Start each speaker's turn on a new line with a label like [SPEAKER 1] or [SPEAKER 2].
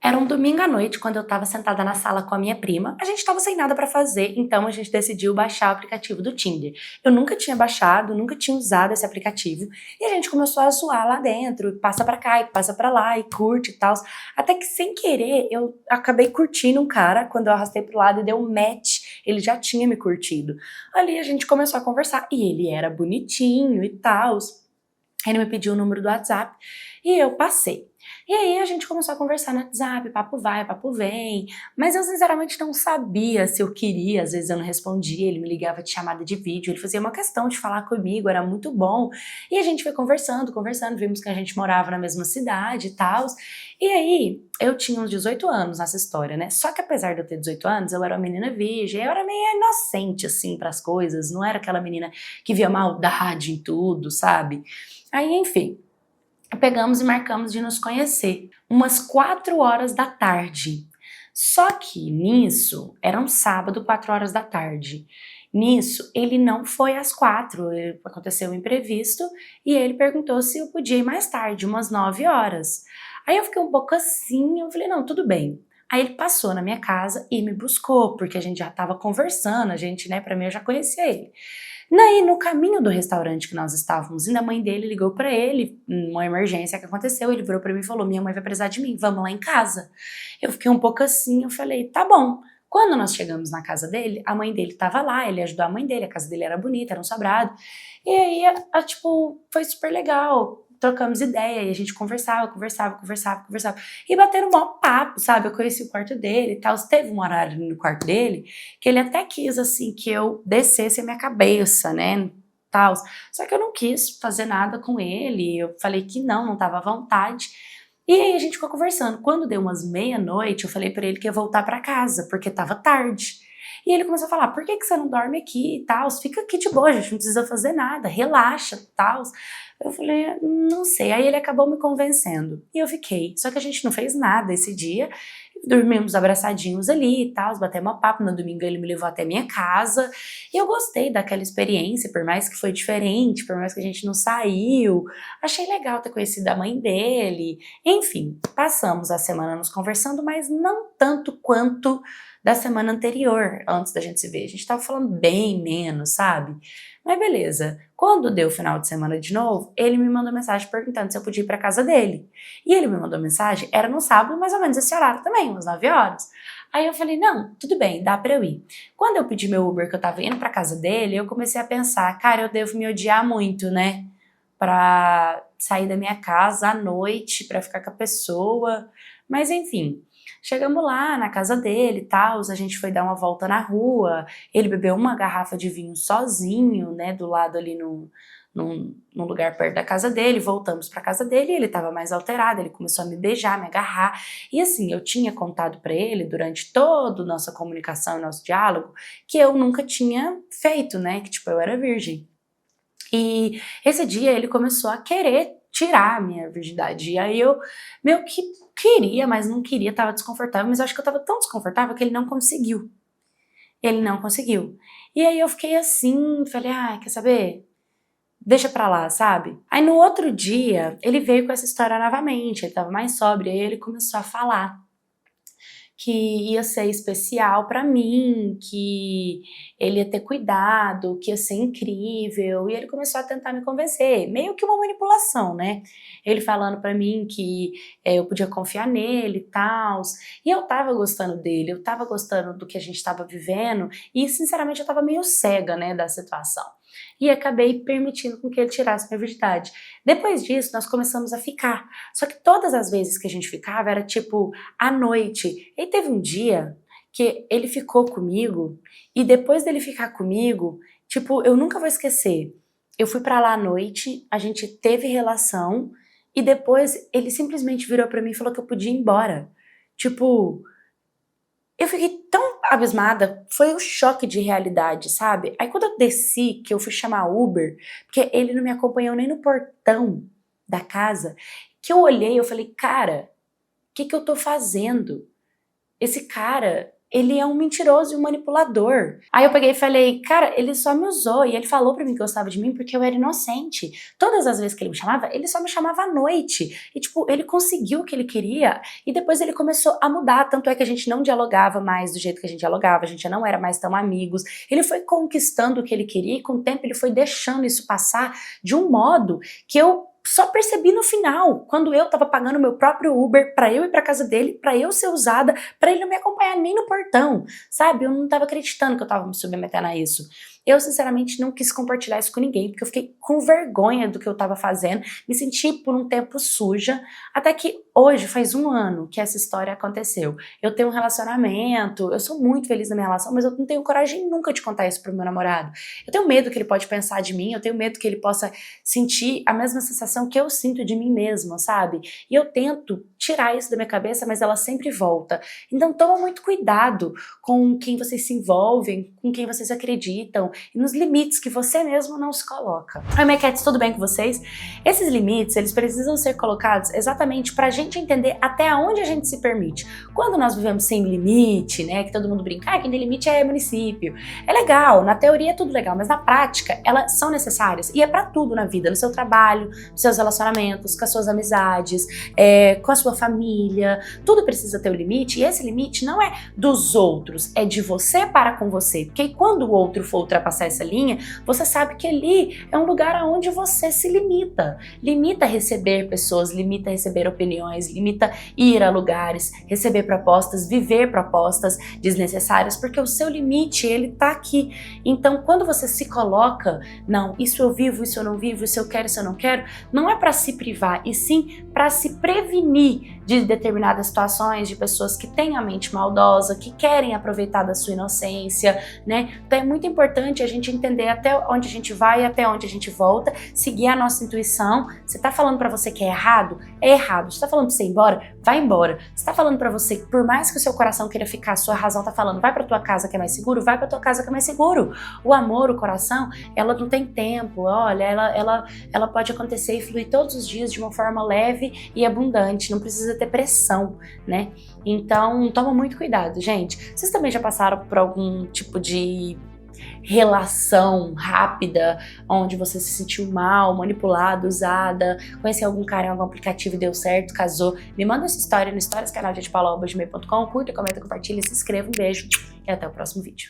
[SPEAKER 1] Era um domingo à noite, quando eu estava sentada na sala com a minha prima. A gente estava sem nada pra fazer, então a gente decidiu baixar o aplicativo do Tinder. Eu nunca tinha baixado, nunca tinha usado esse aplicativo, e a gente começou a zoar lá dentro, passa pra cá e passa pra lá, e curte e tal. Até que sem querer, eu acabei curtindo um cara, quando eu arrastei pro lado e deu um match, ele já tinha me curtido. Ali a gente começou a conversar, e ele era bonitinho e tal. Ele me pediu o número do WhatsApp, e eu passei. E aí a gente começou a conversar no WhatsApp, papo vai, papo vem, mas eu sinceramente não sabia se eu queria, às vezes eu não respondia, ele me ligava de chamada de vídeo, ele fazia uma questão de falar comigo, era muito bom, e a gente foi conversando, conversando, vimos que a gente morava na mesma cidade e tal, e aí eu tinha uns 18 anos nessa história, né, só que apesar de eu ter 18 anos, eu era uma menina virgem, eu era meio inocente assim pras coisas, não era aquela menina que via maldade em tudo, sabe? Aí, enfim, pegamos e marcamos de nos conhecer, umas 4 horas da tarde. Só que nisso, era um sábado, 4 horas da tarde. Nisso, ele não foi às 4, aconteceu um imprevisto e ele perguntou se eu podia ir mais tarde, umas 9 horas. Aí eu fiquei um pouco assim, eu falei, não, tudo bem. Aí ele passou na minha casa e me buscou, porque a gente já estava conversando, a gente, né, pra mim eu já conhecia ele. Daí, no caminho do restaurante que nós estávamos indo, a mãe dele ligou pra ele, uma emergência que aconteceu, ele virou pra mim e falou, minha mãe vai precisar de mim, vamos lá em casa. Eu fiquei um pouco assim, eu falei, tá bom. Quando nós chegamos na casa dele, a mãe dele tava lá, ele ajudou a mãe dele, a casa dele era bonita, era um sobrado. E aí, tipo, foi super legal, trocamos ideia, e a gente conversava, conversava, conversava, conversava. E bateram um maior papo, sabe? Eu conheci o quarto dele e tal. Teve um horário no quarto dele que ele até quis, assim, que eu descesse a minha cabeça, né? Tal. Só que eu não quis fazer nada com ele. Eu falei que não tava à vontade. E aí a gente ficou conversando. Quando deu umas meia-noite, eu falei pra ele que ia voltar pra casa, porque tava tarde. E ele começou a falar, por que você não dorme aqui e tal? Fica aqui de boa, a gente não precisa fazer nada, relaxa e tal. Eu falei, não sei. Aí ele acabou me convencendo. E eu fiquei. Só que a gente não fez nada esse dia. Dormimos abraçadinhos ali e tal, batemos um papo. No domingo ele me levou até minha casa. E eu gostei daquela experiência, por mais que foi diferente, por mais que a gente não saiu. Achei legal ter conhecido a mãe dele. Enfim, passamos a semana nos conversando, mas não tanto quanto da semana anterior, antes da gente se ver. A gente tava falando bem menos, sabe? Mas beleza. Quando deu o final de semana de novo, ele me mandou mensagem perguntando se eu podia ir pra casa dele. E ele me mandou mensagem, era no sábado, mais ou menos esse horário também, umas 9 horas. Aí eu falei, não, tudo bem, dá pra eu ir. Quando eu pedi meu Uber, que eu tava indo pra casa dele, eu comecei a pensar, cara, eu devo me odiar muito, né? Pra sair da minha casa à noite, pra ficar com a pessoa. Mas enfim, chegamos lá na casa dele e tal, a gente foi dar uma volta na rua, ele bebeu uma garrafa de vinho sozinho, né, do lado ali num lugar perto da casa dele, voltamos pra casa dele e ele tava mais alterado, ele começou a me beijar, me agarrar, e assim, eu tinha contado pra ele, durante toda a nossa comunicação e nosso diálogo, que eu nunca tinha feito, né, que tipo, eu era virgem. E esse dia ele começou a querer tirar a minha virgindade. E aí eu meio que queria, mas não queria, tava desconfortável, mas eu acho que eu tava tão desconfortável que ele não conseguiu. Ele não conseguiu. E aí eu fiquei assim, falei, ah, quer saber? Deixa pra lá, sabe? Aí no outro dia, ele veio com essa história novamente, ele tava mais sóbrio, aí ele começou a falar que ia ser especial pra mim, que ele ia ter cuidado, que ia ser incrível, e ele começou a tentar me convencer, meio que uma manipulação, né? Ele falando pra mim que eu podia confiar nele e tal, e eu tava gostando dele, eu tava gostando do que a gente tava vivendo, e sinceramente eu tava meio cega, né, da situação. E acabei permitindo com que ele tirasse minha virgindade. Depois disso, nós começamos a ficar. Só que todas as vezes que a gente ficava era tipo à noite. E teve um dia que ele ficou comigo e depois dele ficar comigo, tipo, eu nunca vou esquecer. Eu fui pra lá à noite, a gente teve relação e depois ele simplesmente virou pra mim e falou que eu podia ir embora. Tipo, eu fiquei tão abismada, foi um choque de realidade, sabe? Aí quando eu desci, que eu fui chamar Uber, porque ele não me acompanhou nem no portão da casa, que eu olhei, eu falei, cara, o que que eu tô fazendo? Esse cara, ele é um mentiroso e um manipulador. Aí eu peguei e falei, cara, ele só me usou e ele falou pra mim que gostava de mim porque eu era inocente. Todas as vezes que ele me chamava, ele só me chamava à noite. E tipo, ele conseguiu o que ele queria e depois ele começou a mudar. Tanto é que a gente não dialogava mais do jeito que a gente dialogava, a gente já não era mais tão amigos. Ele foi conquistando o que ele queria e com o tempo ele foi deixando isso passar de um modo que eu só percebi no final, quando eu tava pagando meu próprio Uber pra eu ir pra casa dele, pra eu ser usada, pra ele não me acompanhar nem no portão, sabe? Eu não tava acreditando que eu tava me submetendo a isso. Eu, sinceramente, não quis compartilhar isso com ninguém, porque eu fiquei com vergonha do que eu tava fazendo, me senti por um tempo suja, até que hoje, faz 1 ano que essa história aconteceu. Eu tenho um relacionamento, eu sou muito feliz na minha relação, mas eu não tenho coragem nunca de contar isso pro meu namorado. Eu tenho medo que ele pode pensar de mim, eu tenho medo que ele possa sentir a mesma sensação que eu sinto de mim mesma, sabe? E eu tento tirar isso da minha cabeça, mas ela sempre volta. Então toma muito cuidado com quem vocês se envolvem, com quem vocês acreditam, e nos limites que você mesmo não se coloca. Oi, Mequetes, tudo bem com vocês? Esses limites, eles precisam ser colocados exatamente pra gente entender até onde a gente se permite. Quando nós vivemos sem limite, né, que todo mundo brinca, quem tem limite é município. É legal, na teoria é tudo legal, mas na prática elas são necessárias e é pra tudo na vida, no seu trabalho, nos seus relacionamentos, com as suas amizades, com a sua família, tudo precisa ter um limite e esse limite não é dos outros, é de você para com você, porque quando o outro for ultrapassar essa linha, você sabe que ali é um lugar onde você se limita. Limita a receber pessoas, limita a receber opiniões, limita ir a lugares, receber propostas, viver propostas desnecessárias, porque o seu limite, ele tá aqui. Então, quando você se coloca, não, isso eu vivo, isso eu não vivo, isso eu quero, isso eu não quero, não é para se privar, e sim para se prevenir de determinadas situações, de pessoas que têm a mente maldosa, que querem aproveitar da sua inocência, né? Então é muito importante a gente entender até onde a gente vai e até onde a gente volta, seguir a nossa intuição. Você tá falando pra você que é errado? É errado. Você tá falando pra você ir embora? Vai embora. Você tá falando pra você que por mais que o seu coração queira ficar, a sua razão tá falando, vai pra tua casa que é mais seguro? Vai pra tua casa que é mais seguro. O amor, o coração, ela não tem tempo, olha, ela pode acontecer e fluir todos os dias de uma forma leve e abundante, não precisa ter pressão, né? Então, toma muito cuidado, gente. Vocês também já passaram por algum tipo de relação rápida, onde você se sentiu mal, manipulada, usada, conheceu algum cara em algum aplicativo e deu certo, casou? Me manda essa história no storiescanaldepaula@gmail.com, curta, comenta, compartilha, se inscreva, um beijo e até o próximo vídeo.